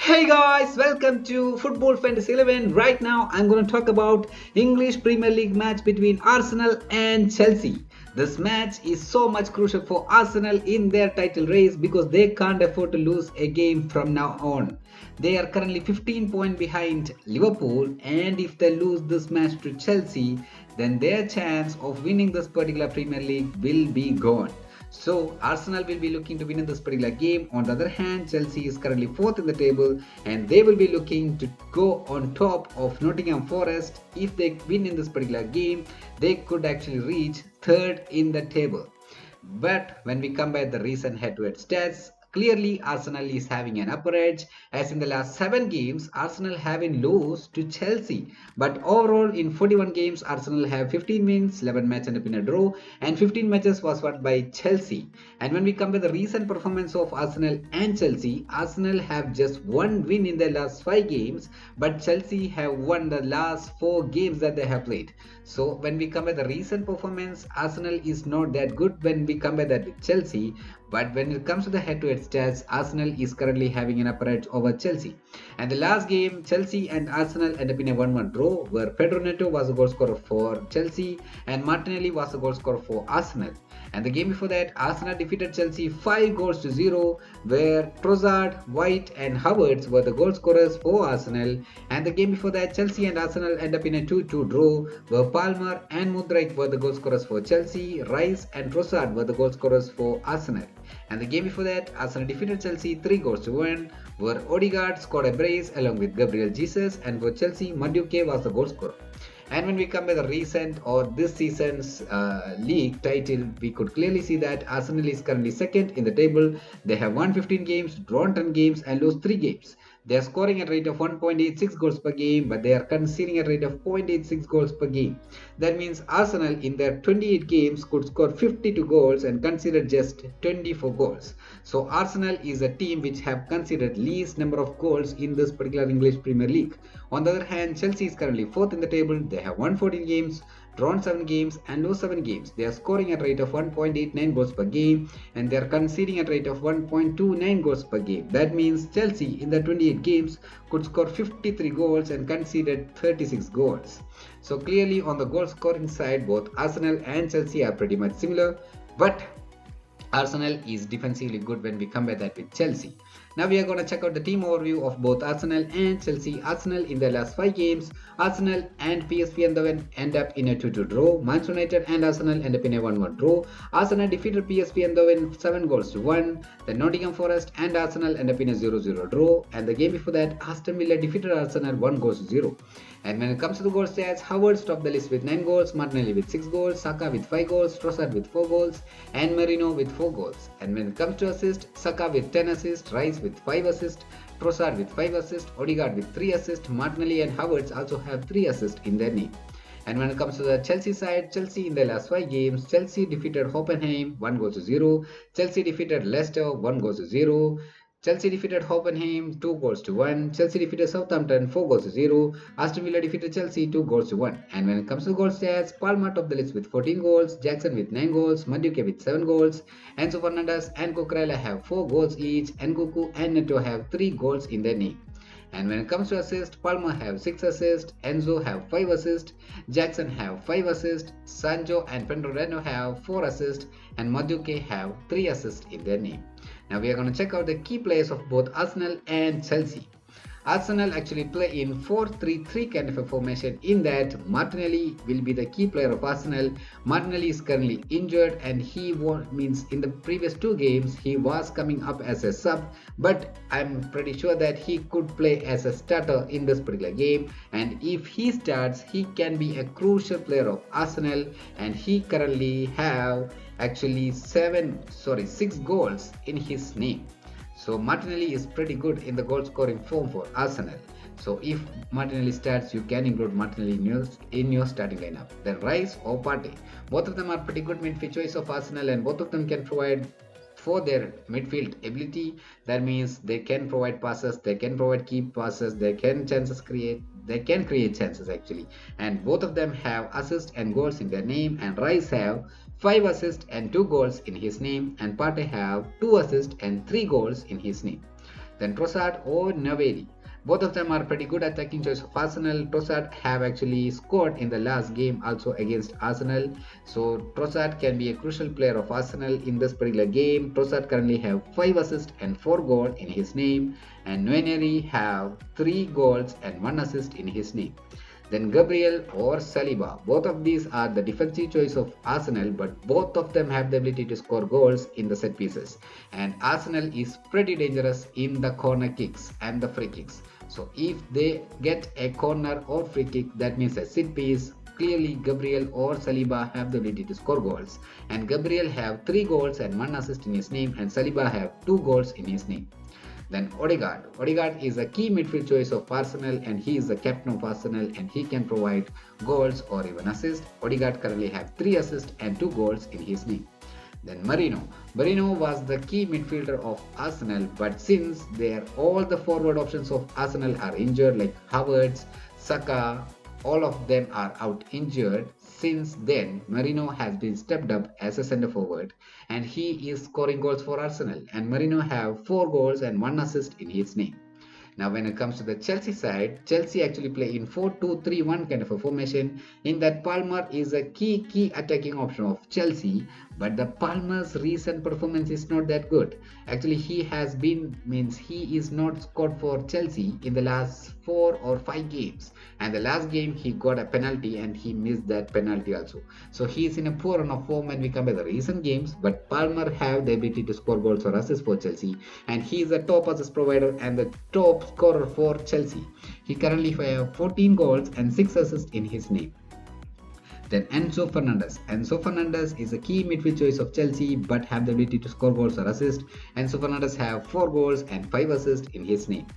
Hey guys, welcome to Football Fantasy 11. Right now, I'm going to talk about English Premier League match between Arsenal and Chelsea. This match is so much crucial for Arsenal in their title race because they can't afford to lose a game from now on. They are currently 15 points behind Liverpool, and if they lose this match to Chelsea, then their chance of winning this particular Premier League will be gone. So Arsenal will be looking to win in this particular game. On the other hand, Chelsea is currently fourth in the table and they will be looking to go on top of Nottingham Forest. If they win in this particular game, they could actually reach third in the table. But when we compare the recent head-to-head stats, clearly Arsenal is having an upper edge, as in the last 7 games Arsenal haven't lost to Chelsea, but overall in 41 games Arsenal have 15 wins, 11 matches ended up in a draw, and 15 matches was won by Chelsea. And when we compare the recent performance of Arsenal and Chelsea, Arsenal have just one win in their last 5 games, but Chelsea have won the last 4 games that they have played. So when we compare the recent performance, Arsenal is not that good when we compare that with Chelsea. But when it comes to the head-to-head stats, Arsenal is currently having an upper edge over Chelsea. And the last game, Chelsea and Arsenal ended up in a 1-1 draw, where Pedro Neto was the goal scorer for Chelsea and Martinelli was the goal scorer for Arsenal. And the game before that, Arsenal defeated Chelsea 5-0, where Trossard, White and Havertz were the goal scorers for Arsenal. And the game before that, Chelsea and Arsenal ended up in a 2-2 draw, where Palmer and Mudryk were the goal scorers for Chelsea, Rice and Trossard were the goal scorers for Arsenal. And the game before that, Arsenal defeated Chelsea 3-1, where Odegaard scored a brace along with Gabriel Jesus, and for Chelsea, Madueke was the goal scorer. And when we compare the recent or this season's league title, we could clearly see that Arsenal is currently second in the table. They have won 15 games, drawn 10 games and lost 3 games. They are scoring at a rate of 1.86 goals per game, but they are conceding a rate of 0.86 goals per game. That means Arsenal in their 28 games could score 52 goals and conceded just 24 goals. So Arsenal is a team which have conceded least number of goals in this particular English Premier League. On the other hand, Chelsea is currently fourth in the table. They have won 14 games, drawn 7 games and lost 7 games. They are scoring at a rate of 1.89 goals per game and they are conceding at a rate of 1.29 goals per game. That means Chelsea in the 28 games could score 53 goals and conceded 36 goals. So clearly on the goal scoring side, both Arsenal and Chelsea are pretty much similar, but Arsenal is defensively good when we compare that with Chelsea. Now we are going to check out the team overview of both Arsenal and Chelsea. Arsenal in their last 5 games, Arsenal and PSV Eindhoven end up in a 2-2 draw. Manchester United and Arsenal end up in a 1-1 draw. Arsenal defeated PSV Eindhoven 7-1. Then Nottingham Forest and Arsenal end up in a 0-0 draw. And the game before that, Aston Villa defeated Arsenal 1-0. And when it comes to the goal stats, Havertz topped the list with 9 goals, Martinelli with 6 goals, Saka with 5 goals, Trossard with 4 goals, and Merino with 4 goals. And when it comes to assists, Saka with 10 assists, Rice with 5 assists, Trossard with 5 assists, Odegaard with 3 assists, Martinelli and Havertz also have 3 assists in their name. And when it comes to the Chelsea side, Chelsea in their last 5 games, Chelsea defeated Hoffenheim 1-0, Chelsea defeated Leicester 1-0, Chelsea defeated Hoffenheim 2-1. Chelsea defeated Southampton 4-0. Aston Villa defeated Chelsea 2-1. And when it comes to goal stats, Palmer topped the list with 14 goals, Jackson with 9 goals, Madueke with 7 goals, Enzo Fernandez and Cucurella have 4 goals each, and Nkunku and Neto have 3 goals in their name. And when it comes to assists, Palmer have 6 assists, Enzo have 5 assists, Jackson have 5 assists, Sancho and Pedro Neto have 4 assists, and Madueke have 3 assists in their name. Now we are going to check out the key players of both Arsenal and Chelsea. Arsenal actually play in 4-3-3 kind of a formation, in that Martinelli will be the key player of Arsenal. Martinelli is currently injured and means in the previous 2 games he was coming up as a sub, but I'm pretty sure that he could play as a starter in this particular game, and if he starts he can be a crucial player of Arsenal, and he currently have actually 6 goals in his name. So Martinelli is pretty good in the goal scoring form for Arsenal. So if Martinelli starts, you can include Martinelli in your starting lineup. Then Rice or Partey, both of them are pretty good midfield choice of Arsenal, and both of them can provide for their midfield ability. That means they can provide passes, they can provide key passes, they can create chances actually. And both of them have assists and goals in their name, and Rice have 5 assists and 2 goals in his name, and Partey have 2 assists and 3 goals in his name. Then Trossard or Naveri. Both of them are pretty good attacking choice of Arsenal. Trossard have actually scored in the last game also against Arsenal. So Trossard can be a crucial player of Arsenal in this particular game. Trossard currently have 5 assists and 4 goals in his name. And Nwaneri have 3 goals and 1 assist in his name. Then Gabriel or Saliba. Both of these are the defensive choice of Arsenal, but both of them have the ability to score goals in the set pieces. And Arsenal is pretty dangerous in the corner kicks and the free kicks. So if they get a corner or free kick, that means a set piece. Clearly, Gabriel or Saliba have the ability to score goals. And Gabriel have 3 goals and 1 assist in his name, and Saliba have 2 goals in his name. Then Odegaard. Odegaard is a key midfield choice of Arsenal, and he is the captain of Arsenal, and he can provide goals or even assists. Odegaard currently have 3 assists and 2 goals in his name. Then Marino. Marino was the key midfielder of Arsenal, but since all the forward options of Arsenal are injured, like Havertz, Saka, all of them are out injured. Since then, Marino has been stepped up as a centre forward, and he is scoring goals for Arsenal. And Marino have 4 goals and 1 assist in his name. Now, when it comes to the Chelsea side, Chelsea actually play in 4-2-3-1 kind of a formation. In that, Palmer is a key attacking option of Chelsea, but the Palmer's recent performance is not that good. Actually, he is not scored for Chelsea in the last 4 or 5 games, and the last game he got a penalty and he missed that penalty also. So he is in a poor run of form when we compare the recent games, but Palmer have the ability to score goals or assists for Chelsea, and he is the top assist provider and the top scorer for Chelsea. He currently have 14 goals and 6 assists in his name. Then Enzo Fernandez. Enzo Fernandez is a key midfield choice of Chelsea, but have the ability to score goals or assist. Enzo Fernandez have 4 goals and 5 assists in his name.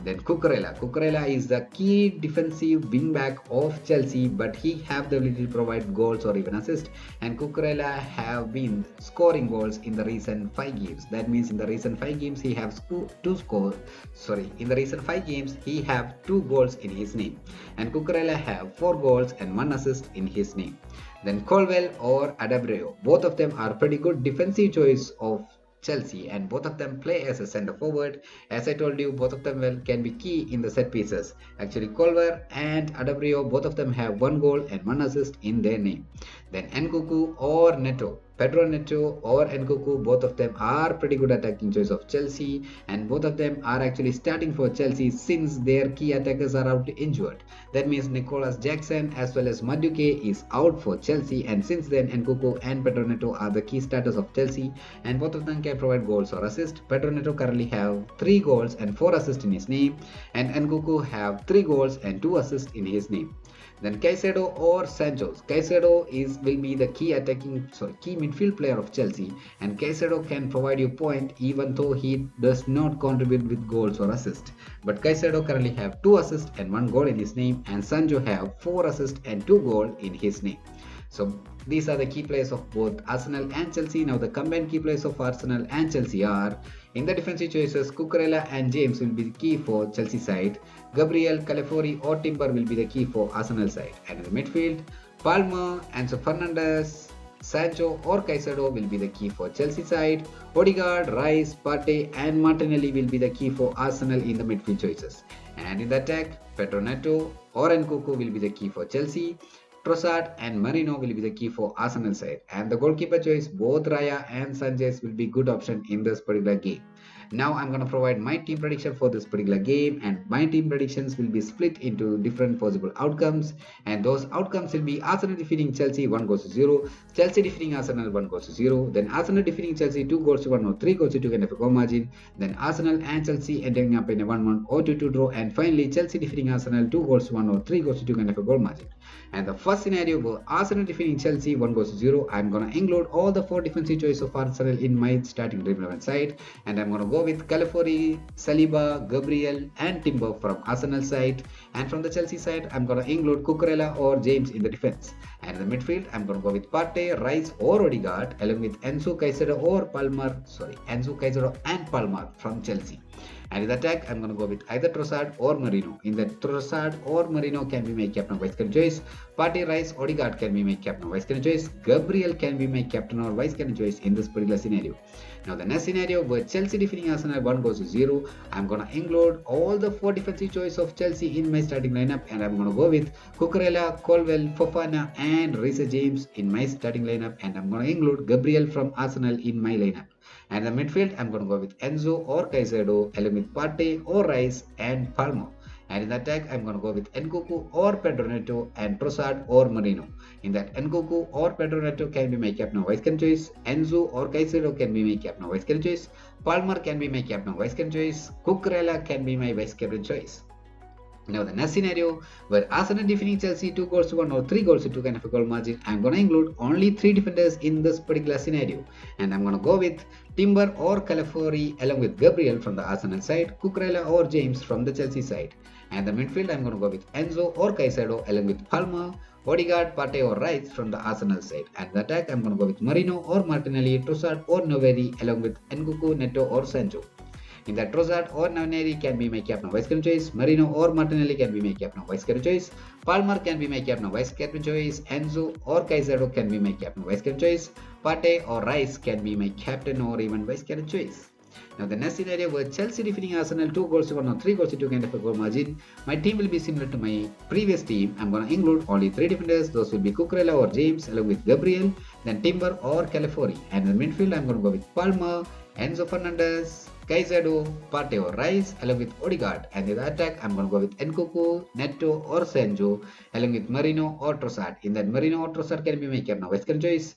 Then Cucurella. Cucurella is the key defensive wingback of Chelsea, but he have the ability to provide goals or even assist. And Cucurella have been scoring goals in the recent 5 games. That means in the recent 5 games he have In the recent 5 games he have 2 goals in his name. And Cucurella have 4 goals and 1 assist in his name. Then Colwell or Adebayo. Both of them are pretty good defensive choice of Chelsea, and both of them play as a centre forward. As I told you, both of them can be key in the set pieces. Actually, Colwell and Adebayo, both of them have 1 goal and 1 assist in their name. Then Nkunku or Neto. Pedro Neto or Nkunku, both of them are pretty good attacking choice of Chelsea, and both of them are actually starting for Chelsea since their key attackers are out injured. That means Nicholas Jackson as well as Madueke is out for Chelsea, and since then Nkunku and Pedro Neto are the key starters of Chelsea, and both of them can provide goals or assists. Pedro Neto currently have 3 goals and 4 assists in his name, and Nkunku have 3 goals and 2 assists in his name. Then Caicedo or Sancho. Caicedo will be the key midfield player of Chelsea, and Caicedo can provide you point even though he does not contribute with goals or assists. But Caicedo currently have 2 assists and 1 goal in his name, and Sancho have 4 assists and 2 goals in his name. So these are the key players of both Arsenal and Chelsea. Now the combined key players of Arsenal and Chelsea are, in the defensive choices, Cucurella and James will be the key for Chelsea side. Gabriel, Calafiori or Timber will be the key for Arsenal side. And in the midfield, Palmer, Enzo Fernandez, Sancho or Caicedo will be the key for Chelsea side. Odegaard, Rice, Partey and Martinelli will be the key for Arsenal in the midfield choices. And in the attack, Pedro Neto or Nkunku will be the key for Chelsea. Trossard and Marino will be the key for Arsenal side, and the goalkeeper choice, both Raya and Sanchez will be good option in this particular game. Now I'm going to provide my team prediction for this particular game, and my team predictions will be split into different possible outcomes, and those outcomes will be Arsenal defeating Chelsea 1-0, Chelsea defeating Arsenal 1-0, then Arsenal defeating Chelsea 2-1 or 3-2 kind of a goal margin, then Arsenal and Chelsea ending up in a 1-1 or 2-2 draw, and finally Chelsea defeating Arsenal 2-1 or 3-2 kind of a goal margin. And the first scenario for Arsenal defeating Chelsea 1-0, I'm going to include all the 4 defensive choice of Arsenal in my starting Dream 11 side, and I'm going to go with Calafiori, Saliba, Gabriel and Timber from Arsenal side, and from the Chelsea side I'm going to include Cucurella or James in the defense, and in the midfield I'm going to go with Partey, Rice or Odegaard along with Enzo Caicedo and Palmer from Chelsea. And in the attack, I'm going to go with either Trossard or Marino. In that, Trossard or Marino can be my captain or vice captain choice. Partey, Rice, Odegaard can be my captain or vice captain choice. Gabriel can be my captain or vice captain choice in this particular scenario. Now the next scenario where Chelsea defeating Arsenal 1 goes to 0, I'm going to include all the 4 defensive choice of Chelsea in my starting lineup, and I'm going to go with Cucurella, Colwell, Fofana and Reece James in my starting lineup, and I'm going to include Gabriel from Arsenal in my lineup. And the midfield, I'm going to go with Enzo or Caicedo along with Partey or Rice and Palmer. And in the attack, I'm going to go with Nkunku or Pedro Neto and Trossard or Marino. In that, Nkunku or Pedro Neto can be my captain or vice captain choice. Enzo or Caicedo can be my captain or vice captain choice. Palmer can be my captain or vice captain choice. Cucurella can be my vice captain choice. Now the next scenario where Arsenal defeating Chelsea 2 goals to 1 or 3 goals to 2 kind of a goal margin, I'm going to include only 3 defenders in this particular scenario, and I'm going to go with Timber or Calafiori along with Gabriel from the Arsenal side, Cucurella or James from the Chelsea side. And the midfield, I'm going to go with Enzo or Caicedo along with Palmer, Odegaard, Partey or Rice from the Arsenal side. And the attack, I'm going to go with Marino or Martinelli, Trossard or Noveri along with Nkunku, Neto or Sancho. In that, Trossard or Naveri can be my captain or vice captain choice. Marino or Martinelli can be my captain or vice captain choice. Palmer can be my captain or vice captain choice. Enzo or Caicedo can be my captain or vice captain choice. Partey or Rice can be my captain or even vice captain choice. Now the next scenario where Chelsea defeating Arsenal 2 goals to 1 or 3 goals to 2 kind of a goal margin, my team will be similar to my previous team. I'm going to include only 3 defenders. Those will be Cucurella or James along with Gabriel, then Timber or Calafiori. And in the midfield, I'm going to go with Palmer, Enzo Fernandez, Caicedo, Partey or Rice along with Odegaard, and in the attack I'm going to go with Nkunku, Neto or Sancho along with Marino or Trossard. In that, Marino or Trossard can be my captain or vice captain choice.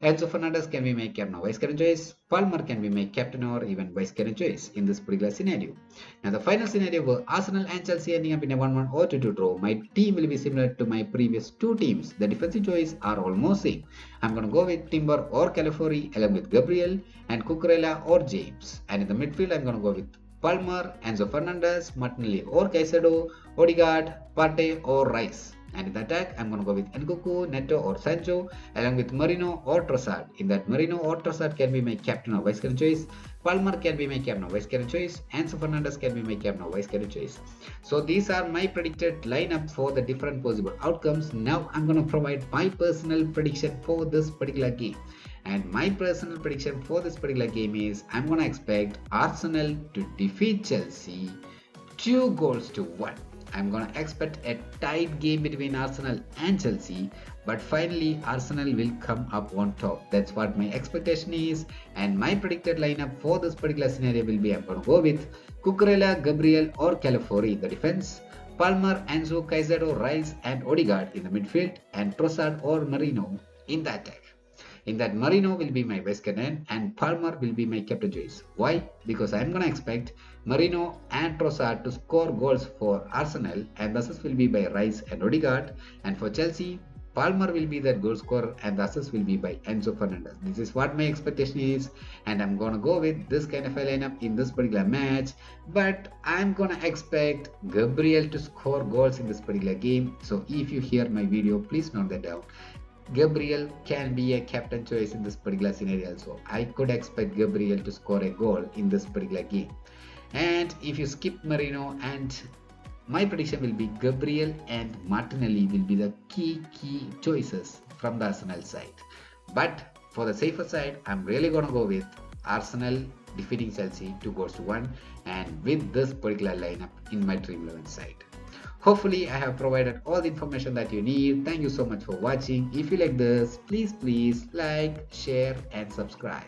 Enzo Fernandez can be my captain or vice captain choice. Palmer can be my captain or even vice captain choice in this particular scenario. Now the final scenario where Arsenal and Chelsea ending up in a 1-1 or 2-2 draw, my team will be similar to my previous 2 teams. The defensive choice are almost same. I'm going to go with Timber or Calafiori along with Gabriel and Cucurella or James. And in the midfield, I'm going to go with Palmer, Enzo Fernandez, Martinelli or Caicedo, Odegaard, Partey or Rice. And in the attack, I'm going to go with Nkunku, Neto or Sancho along with Marino or Trossard. In that, Marino or Trossard can be my captain or vice captain choice. Palmer can be my captain or vice captain choice. Enzo Fernandez can be my captain or vice captain choice. So these are my predicted lineup for the different possible outcomes. Now I'm going to provide my personal prediction for this particular game. And my personal prediction for this particular game is I'm going to expect Arsenal to defeat Chelsea 2 goals to 1. I'm going to expect a tight game between Arsenal and Chelsea, but finally Arsenal will come up on top. That's what my expectation is, and my predicted lineup for this particular scenario will be I'm going to go with Cucurella, Gabriel or Calafiori in the defense, Palmer, Enzo, Caicedo, Rice and Odegaard in the midfield, and Trossard or Marino in the attack. In that, Marino will be my vice captain and Palmer will be my captain choice. Why? Because I'm going to expect Marino and Trossard to score goals for Arsenal, and the assist will be by Rice and Odegaard. And for Chelsea, Palmer will be their goal scorer and the assist will be by Enzo Fernandez. This is what my expectation is, and I'm going to go with this kind of a lineup in this particular match. But I'm going to expect Gabriel to score goals in this particular game. So if you hear my video, please note that down. Gabriel can be a captain choice in this particular scenario also. I could expect Gabriel to score a goal in this particular game. And if you skip Marino, and my prediction will be Gabriel and Martinelli will be the key choices from the Arsenal side. But for the safer side, I'm really going to go with Arsenal defeating Chelsea 2 goals to 1, and with this particular lineup in my Dream 11 side. Hopefully I have provided all the information that you need. Thank you so much for watching. If you like this, please like, share and subscribe.